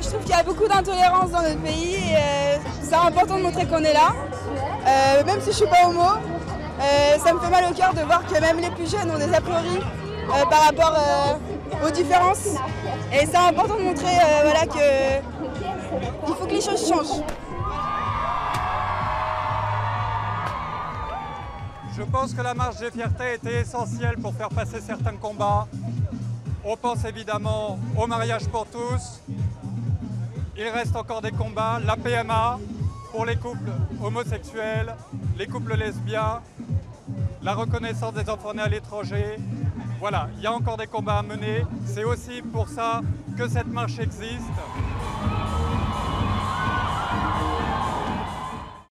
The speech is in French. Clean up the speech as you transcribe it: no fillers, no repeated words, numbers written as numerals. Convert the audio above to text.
Je trouve qu'il y a beaucoup d'intolérance dans notre pays et c'est important de montrer qu'on est là. Même si je ne suis pas homo, ça me fait mal au cœur de voir que même les plus jeunes ont des a priori par rapport aux différences. Et c'est important de montrer voilà, qu'il faut que les choses changent. Je pense que la marche des fiertés était essentielle pour faire passer certains combats. On pense évidemment au mariage pour tous. Il reste encore des combats, la PMA pour les couples homosexuels, les couples lesbiens, la reconnaissance des enfants nés à l'étranger. Voilà, il y a encore des combats à mener. C'est aussi pour ça que cette marche existe.